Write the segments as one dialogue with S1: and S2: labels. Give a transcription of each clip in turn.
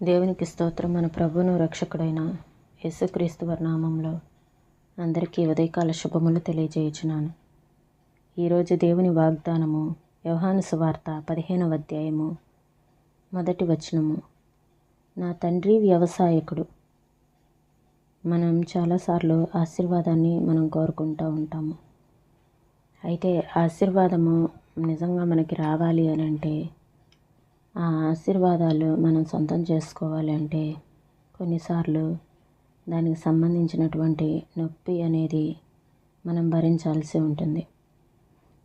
S1: దేవునికి స్తోత్రం. మన ప్రభువును రక్షకుడైన యేసుక్రీస్తు వారి నామంలో అందరికీ ఉదయకాల శుభములు తెలియజేయుచున్నాను. ఈరోజు దేవుని వాగ్దానము యోహాను సువార్త 15వ అధ్యాయము 1వ వచనము. నా తండ్రి వ్యవసాయకుడు. మనం చాలాసార్లు ఆశీర్వాదాన్ని మనం కోరుకుంటూ ఉంటాము. అయితే ఆశీర్వాదము నిజంగా మనకి రావాలి అని అంటే, ఆ ఆశీర్వాదాలు మనం సొంతం చేసుకోవాలి అంటే కొన్నిసార్లు దానికి సంబంధించినటువంటి నొప్పి అనేది మనం భరించాల్సి ఉంటుంది.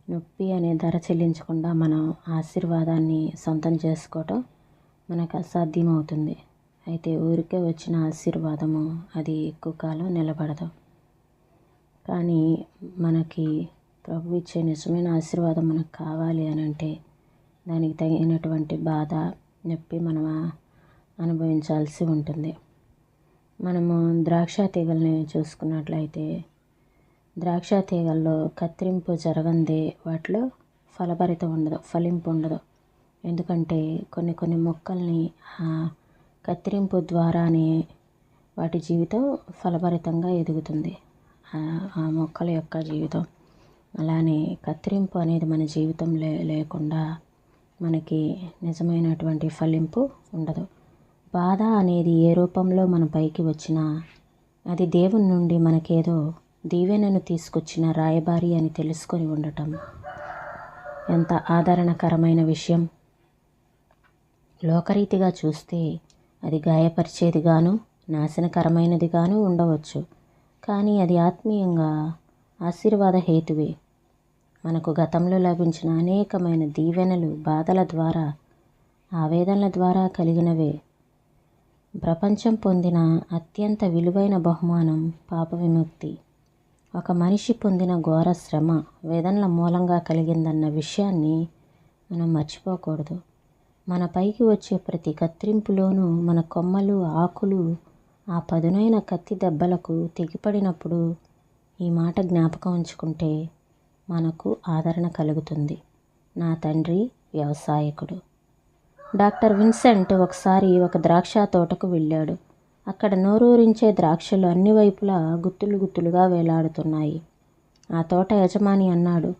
S1: నొప్పి అనే ధర చెల్లించకుండా మనం ఆశీర్వాదాన్ని సొంతం చేసుకోవటం మనకు అసాధ్యమవుతుంది. అయితే ఊరికే వచ్చిన ఆశీర్వాదము అది ఎక్కువ కాలం నిలబడదు. కానీ మనకి ప్రభు ఇచ్చే నిజమైన ఆశీర్వాదం మనకు కావాలి అని అంటే దానికి తగినటువంటి బాధ, నొప్పి మనం అనుభవించాల్సి ఉంటుంది. మనము ద్రాక్ష తీగల్ని చూసుకున్నట్లయితే ద్రాక్ష తీగల్లో కత్తిరింపు జరగందే వాటిలో ఫలింపు ఉండదు. ఎందుకంటే కొన్ని మొక్కల్ని కత్తిరింపు ద్వారానే వాటి జీవితం ఫలభరితంగా ఎదుగుతుంది. ఆ మొక్కల యొక్క జీవితం. అలానే కత్తిరింపు అనేది మన జీవితం లేకుండా మనకి నిజమైనటువంటి ఫలింపు ఉండదు. బాధ అనేది ఏ రూపంలో మన పైకి వచ్చినా అది దేవుని నుండి మనకేదో దీవెనను తీసుకొచ్చిన రాయబారి అని తెలుసుకొని ఉండటం ఎంత ఆదరణకరమైన విషయం. లోకరీతిగా చూస్తే అది గాయపరిచేదిగాను నాశనకరమైనదిగాను ఉండవచ్చు. కానీ అది ఆత్మీయంగా ఆశీర్వాద హేతువే. మనకు గతంలో లభించిన అనేకమైన దీవెనలు బాధల ద్వారా, ఆవేదనల ద్వారా కలిగినవే. ప్రపంచం పొందిన అత్యంత విలువైన బహుమానం పాప విముక్తి. ఒక మనిషి పొందిన ఘోర శ్రమ, వేదనల మూలంగా కలిగిందన్న విషయాన్ని మనం మర్చిపోకూడదు. మన పైకి వచ్చే ప్రతి కత్తిరింపులోనూ మన కొమ్మలు, ఆకులు ఆ పదునైన కత్తి దెబ్బలకు తెగిపడినప్పుడు ఈ మాట జ్ఞాపకం ఉంచుకుంటే మనకు ఆదరణ కలుగుతుంది. నా తండ్రి వ్యవసాయకుడు. డాక్టర్ విన్సెంట్ ఒకసారి ఒక ద్రాక్ష తోటకు వెళ్ళాడు. అక్కడ నోరూరించే ద్రాక్షలు అన్ని వైపులా గుత్తులు గుత్తులుగా వేలాడుతున్నాయి. ఆ తోట యజమాని అన్నాడు,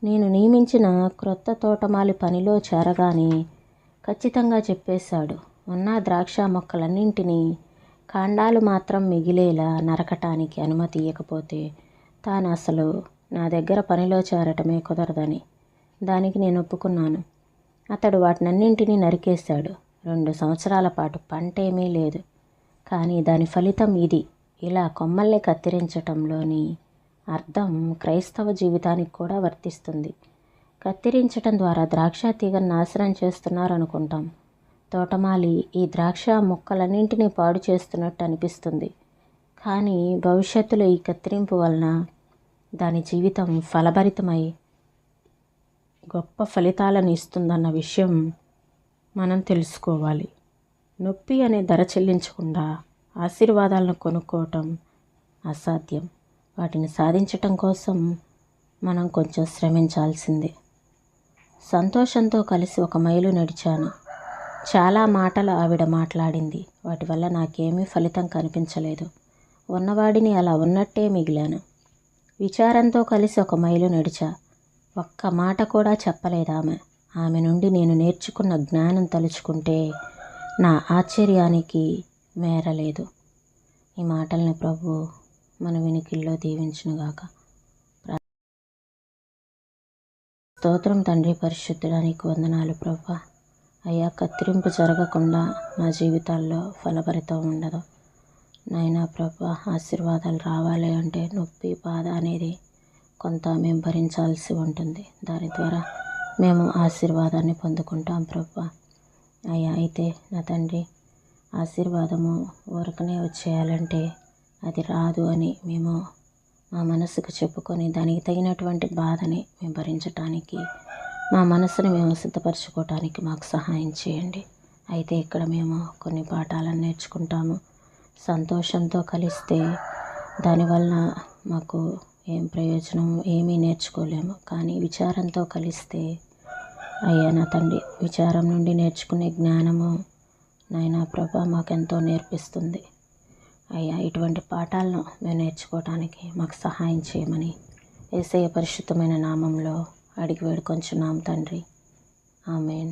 S1: నేను నియమించిన క్రొత్త తోటమాలి పనిలో చేరగానే ఖచ్చితంగా చెప్పేశాడు. ఉన్న ద్రాక్ష మొక్కలన్నింటినీ కాండాలు మాత్రం మిగిలేలా నరకటానికి అనుమతి ఇవ్వకపోతే తాను అసలు నా దగ్గర పనిలో చేరటమే కుదరదని. దానికి నేను ఒప్పుకున్నాను. అతడు వాటినన్నింటినీ నరికేశాడు. 2 సంవత్సరాల పాటు పంటేమీ లేదు. కానీ దాని ఫలితం ఇది. ఇలా కొమ్మల్ని కత్తిరించటంలోని అర్థం క్రైస్తవ జీవితానికి కూడా వర్తిస్తుంది. కత్తిరించటం ద్వారా ద్రాక్ష తీగను నాశనం చేస్తున్నారు అనుకుంటాం. తోటమాలి ఈ ద్రాక్ష మొక్కలన్నింటినీ పాడు చేస్తున్నట్టు అనిపిస్తుంది. కానీ భవిష్యత్తులో ఈ కత్తిరింపు వలన దాని జీవితం ఫలభరితమై గొప్ప ఫలితాలను ఇస్తుందన్న విషయం మనం తెలుసుకోవాలి. నొప్పి అనే ధర చెల్లించకుండా ఆశీర్వాదాలను కొనుక్కోవటం అసాధ్యం. వాటిని సాధించటం కోసం మనం కొంచెం శ్రమించాల్సిందే. సంతోషంతో కలిసి 1 మైలు నడిచాను. చాలా మాటలు ఆవిడ మాట్లాడింది. వాటి వల్ల నాకేమీ ఫలితం కనిపించలేదు. ఉన్నవాడిని అలా ఉన్నట్టే మిగిలాను. విచారంతో కలిసి 1 మైలు నడిచా. ఒక్క మాట కూడా చెప్పలేదామె. ఆమె నుండి నేను నేర్చుకున్న జ్ఞానం తలుచుకుంటే నా ఆశ్చర్యానికి మేరలేదు. ఈ మాటల్ని ప్రభు మన వినికిల్లో దీవించునుగాక. స్తోత్రం తండ్రి పరిశుద్ధుడా, నీకు వందనాలు ప్రభా. అయ్యా, కత్తిరింపు జరగకుండా మా జీవితాల్లో ఫలభరితం ఉండదు నాయనా ప్రభా. ఆశీర్వాదాలు రావాలి అంటే నొప్పి, బాధ అనేది కొంత మేము భరించాల్సి ఉంటుంది. దాని ద్వారా మేము ఆశీర్వాదాన్ని పొందుకుంటాం ప్రభా. అయ్యా, అయితే నా తండ్రి, ఆశీర్వాదము ఊరకనే వచ్చేయాలంటే అది రాదు అని మేము మా మనసుకు చెప్పుకొని దానికి తగినటువంటి బాధని మేము భరించటానికి, మా మనసుని మేము సిద్ధపరచుకోవటానికి మాకు సహాయం చేయండి. అయితే ఇక్కడ మేము కొన్ని పాఠాలను నేర్చుకుంటాము. సంతోషంతో కలిస్తే దానివల్ల మాకు ఏం ప్రయోజనం, ఏమీ నేర్చుకోలేము. కానీ విచారంతో కలిస్తే అయ్యా నా తండ్రి, విచారం నుండి నేర్చుకునే జ్ఞానము నాయనా ప్రభా మాకెంతో నేర్పిస్తుంది. అయ్యా, ఇటువంటి పాఠాలను మేము నేర్చుకోవడానికి మాకు సహాయం చేయమని యేసయ్య పరిశుద్ధమైన నామంలో అడిగి వేడుకొంచున్నాం తండ్రి. ఆమేన్.